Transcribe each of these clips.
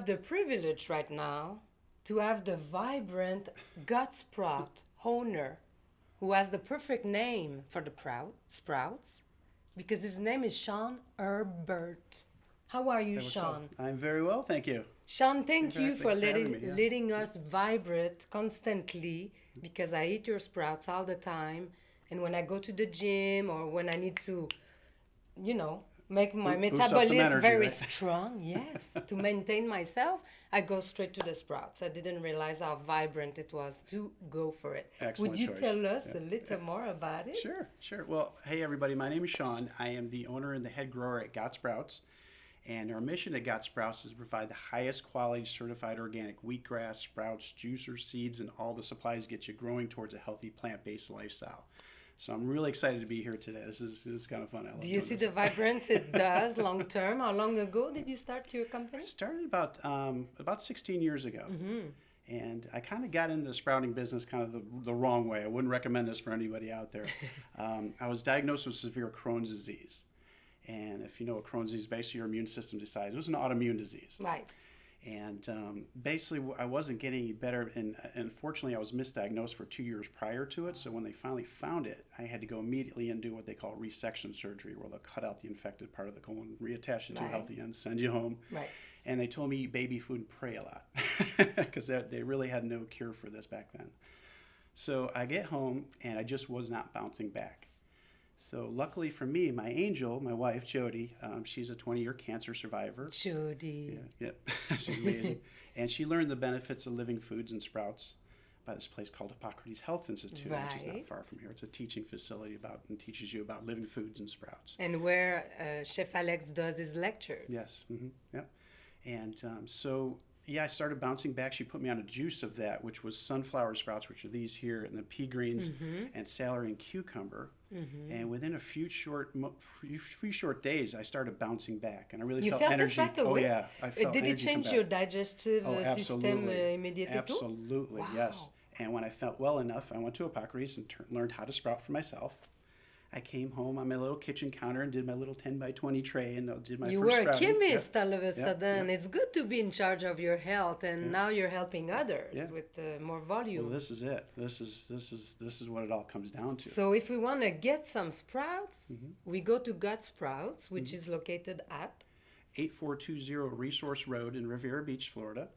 have the privilege right now to have the vibrant gut sprout owner who has the perfect name for the sprouts because his name is Sean Herbert. How are you, Hey, what's up? Sean? I'm very well, thank you. Sean, thank you for Thanks for having me. Yeah. letting us vibrate constantly because I eat your sprouts all the time. And when I go to the gym or when I need to, make my Boost up some metabolism energy, very right? strong, yes, to maintain myself, I go straight to the sprouts. I didn't realize how vibrant it was to go for it. Would Excellent you choice. tell us Yeah. a little more about it? Sure, sure. Well, hey everybody, my name is Sean. I am the owner and the head grower at Got Sprouts. And our mission at Got Sprouts is to provide the highest quality certified organic wheatgrass, sprouts, juicer, seeds, and all the supplies to get you growing towards a healthy plant-based lifestyle. So I'm really excited to be here today. This is kind of fun. I love Do you doing see this. the vibrance it does long term? How long ago did you start your I company? started about 16 years ago. And I kind of got into the sprouting business kind of the wrong way. I wouldn't recommend this for anybody out there. I was diagnosed with severe Crohn's disease. And if you know what Crohn's disease, basically your immune system decides it was an autoimmune disease. Right. And basically, I wasn't getting any better. And unfortunately, I was misdiagnosed for 2 years prior to it. So when they finally found it, I had to go immediately and do what they call resection surgery, where they'll cut out the infected part of the colon, reattach it to a Right. healthy end, send you home. Right. And they told me eat baby food and pray a lot because they really had no cure for this back then. So I get home and I just was not bouncing back. So luckily for me, my angel, my wife, Jody, she's a 20-year cancer survivor. Jody. Yeah, she's amazing. And she learned the benefits of living foods and sprouts by this place called Hippocrates Health Institute, which is not Right. far from here. It's a teaching facility and teaches you about living foods and sprouts. And where Chef Alex does his lectures. Yes, yep. And I started bouncing back. She put me on a juice of that, which was sunflower sprouts, which are these here, and the pea greens, and celery and cucumber. And within a few short days, I started bouncing back, and I really You felt felt it energy. right Oh away? yeah, I felt Did it energy come change back. your digestive Oh, system absolutely. immediately too? Absolutely, yes. Wow. And when I felt well enough, I went to Hippocrates and learned how to sprout for myself. I came home on my little kitchen counter and did my little 10 by 20 tray and did my You first were a sprouting. chemist all of a Yep, sudden. yep. It's good to be in charge of your health, and now you're helping others Yeah. with more volume. Well, this is it. This is what it all comes down to. So if we want to get some sprouts, we go to Gut Sprouts, which is located at 8420 Resource Road in Riviera Beach, Florida.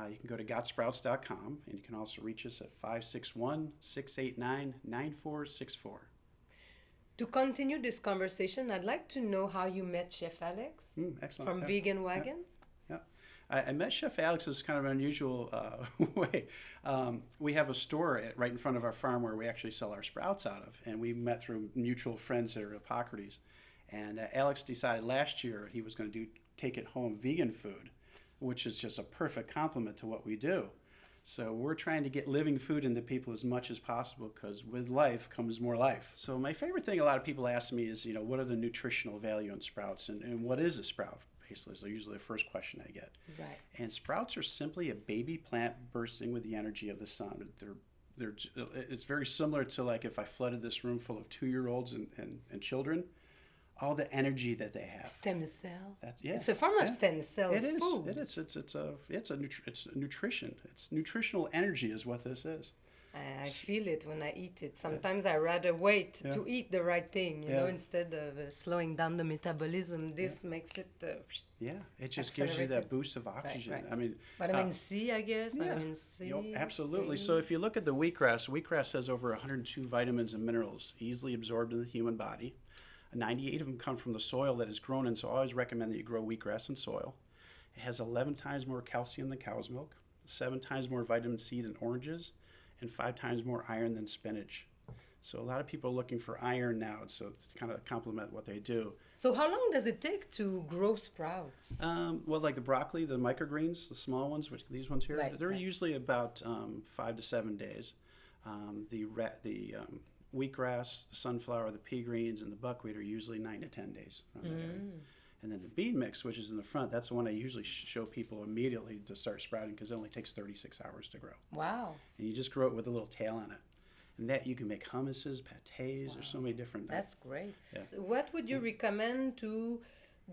You can go to gotsprouts.com, and you can also reach us at 561-689-9464. To continue this conversation, I'd like to know how you met Chef Alex Excellent. from Yeah, Vegan Wagon. yeah. I met Chef Alex as kind of an unusual way. We have a store right in front of our farm where we actually sell our sprouts out of, and we met through mutual friends here at Hippocrates. And Alex decided last year he was going to take it home vegan food, which is just a perfect complement to what we do. So we're trying to get living food into people as much as possible because with life comes more life. So my favorite thing a lot of people ask me is, what are the nutritional value in sprouts and what is a sprout? Basically, is usually the first question I get. Right. And sprouts are simply a baby plant bursting with the energy of the sun. It's very similar to like if I flooded this room full of 2-year-olds and children, all the energy that they have. Stem cell. Yeah, It's a form of stem cell it is. food. It is. It's nutrition. It's nutritional energy is what this is. I feel it when I eat it. Sometimes I rather wait to eat the right thing, instead of slowing down the metabolism. This makes it. Yeah, it just gives you that accelerated. boost of oxygen. Right. I mean, Vitamin C, I guess. Vitamin C. absolutely. So if you look at the wheatgrass has over 102 vitamins and minerals easily absorbed in the human body. 98 of them come from the soil that is grown in, so I always recommend that you grow wheatgrass in soil. It has 11 times more calcium than cow's milk, 7 times more vitamin C than oranges, and 5 times more iron than spinach. So a lot of people are looking for iron now, so it's kind of complement what they do. So how long does it take to grow sprouts? Well, like the broccoli, the microgreens, the small ones, which these ones here, they're Right. usually about 5 to 7 days. The wheatgrass, the sunflower, the pea greens, and the buckwheat are usually 9 to 10 days around that area. And then the bean mix, which is in the front, that's the one I usually show people immediately to start sprouting because it only takes 36 hours to grow. Wow. And you just grow it with a little tail on it. And that you can make hummuses, pâtés, there's so many different. That's great. Yeah. So what would you recommend to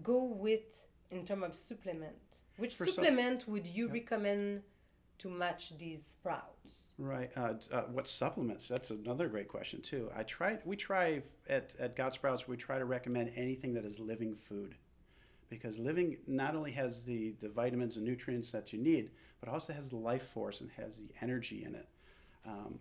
go with in terms of supplement? Which supplement would you recommend to match these sprouts? Right. What supplements? That's another great question too. We try at God Sprouts. We try to recommend anything that is living food, because living not only has the vitamins and nutrients that you need, but also has the life force and has the energy in it. Um,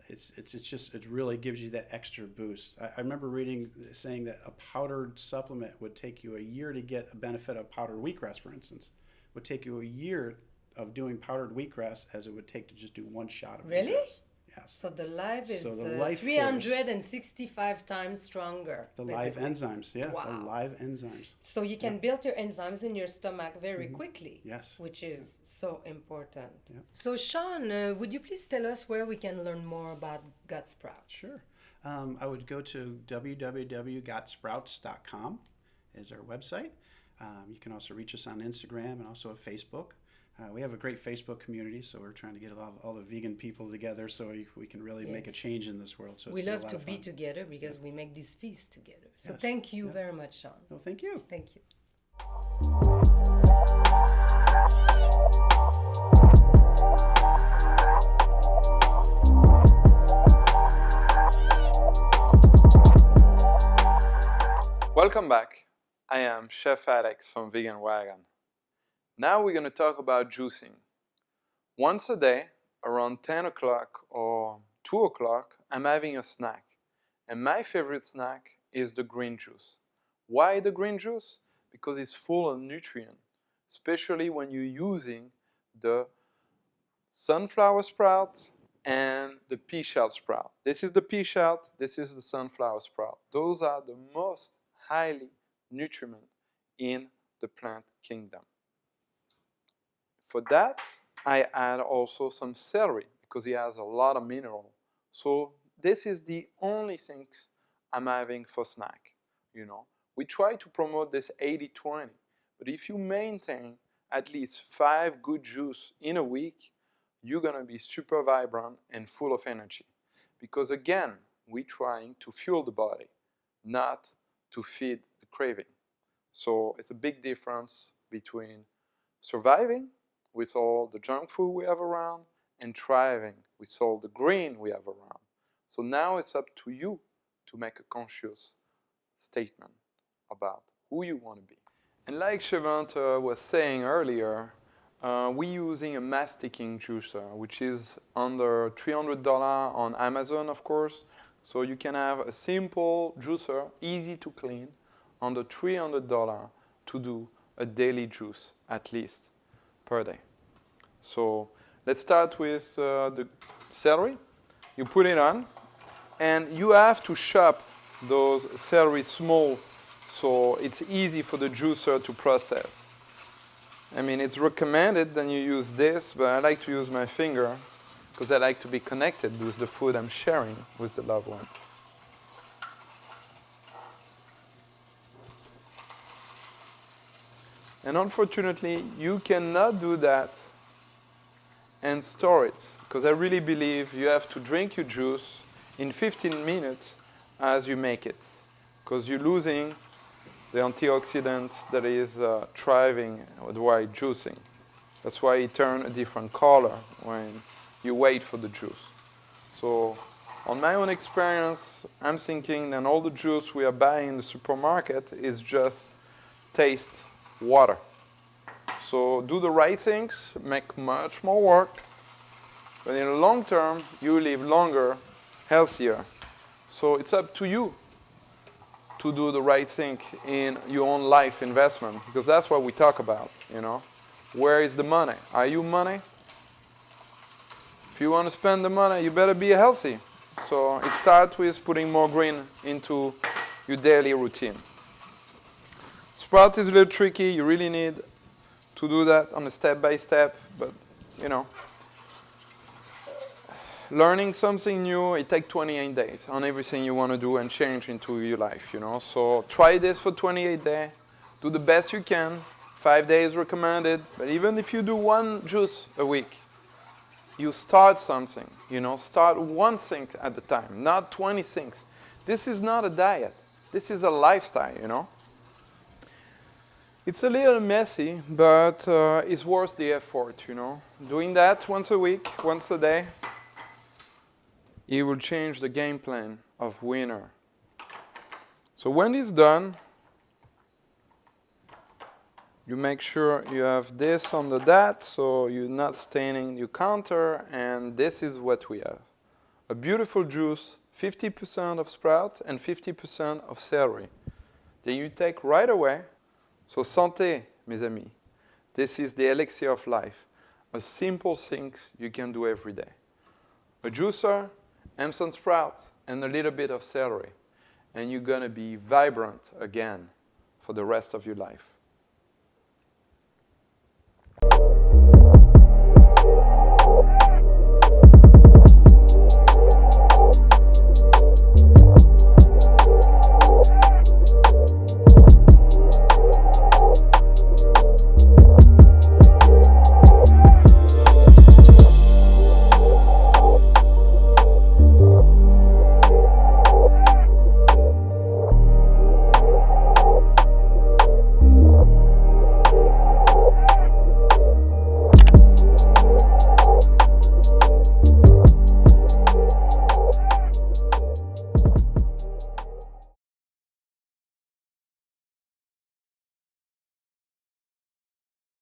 it really gives you that extra boost. I remember reading saying that a powdered supplement would take you a year to get a benefit of powdered wheatgrass, for instance. Would take you a year of doing powdered wheatgrass as it would take to just do one shot of really? wheatgrass. Yes. So the live is So the life 365 times stronger. The live enzymes, yeah. Wow. The live enzymes. So you can build your enzymes in your stomach very quickly. Yes. Which is so important. Yeah. So Sean, would you please tell us where we can learn more about gut sprouts? Sure. I would go to www.gotsprouts.com is our website. You can also reach us on Instagram and also at Facebook. We have a great Facebook community, so we're trying to get all the vegan people together so we can really make a change in this world. So we love to be together because we make these feasts together. So thank you very much, Sean. Well, thank you. Thank you. Welcome back. I am Chef Alex from Vegan Wagon. Now we're going to talk about juicing. Once a day, around 10 o'clock or 2 o'clock, I'm having a snack. And my favorite snack is the green juice. Why the green juice? Because it's full of nutrient, especially when you're using the sunflower sprout and the pea shell sprout. This is the pea shell, this is the sunflower sprout. Those are the most highly nutriment in the plant kingdom. For that, I add also some celery because it has a lot of mineral. So this is the only things I'm having for snack. We try to promote this 80-20, but if you maintain at least 5 good juice in a week, you're gonna be super vibrant and full of energy. Because again, we're trying to fuel the body, not to feed the craving. So it's a big difference between surviving with all the junk food we have around and thriving with all the green we have around. So now it's up to you to make a conscious statement about who you want to be. And like Cheblal was saying earlier, we're using a masticing juicer, which is under $300 on Amazon, of course. So you can have a simple juicer, easy to clean, under $300 to do a daily juice, at least, per day. So let's start with the celery. You put it on, and you have to chop those celery small so it's easy for the juicer to process. I mean, it's recommended that you use this, but I like to use my finger because I like to be connected with the food I'm sharing with the loved one. And unfortunately, you cannot do that and store it, because I really believe you have to drink your juice in 15 minutes as you make it, because you're losing the antioxidant that is thriving while juicing. That's why it turns a different color when you wait for the juice. So on my own experience, I'm thinking that all the juice we are buying in the supermarket is just taste water. So do the right things, make much more work, but in the long term, you live longer, healthier. So it's up to you to do the right thing in your own life investment, because that's what we talk about, Where is the money? Are you money? If you want to spend the money, you better be healthy. So it starts with putting more green into your daily routine. Sprout is a little tricky. You really need to do that on a step-by-step, but, learning something new, it takes 28 days on everything you want to do and change into your life, So try this for 28 days. Do the best you can. 5 days recommended. But even if you do one juice a week, you start something, Start one thing at a time, not 20 things. This is not a diet. This is a lifestyle, It's a little messy, but it's worth the effort, you know. Doing that once a week, once a day, it will change the game plan of winner. So when it's done, you make sure you have this under that, so you're not staining your counter, and this is what we have. A beautiful juice, 50% of sprout and 50% of celery. Then you take right away. So santé, mes amis. This is the elixir of life. A simple thing you can do every day. A juicer, and some sprouts, and a little bit of celery. And you're going to be vibrant again for the rest of your life.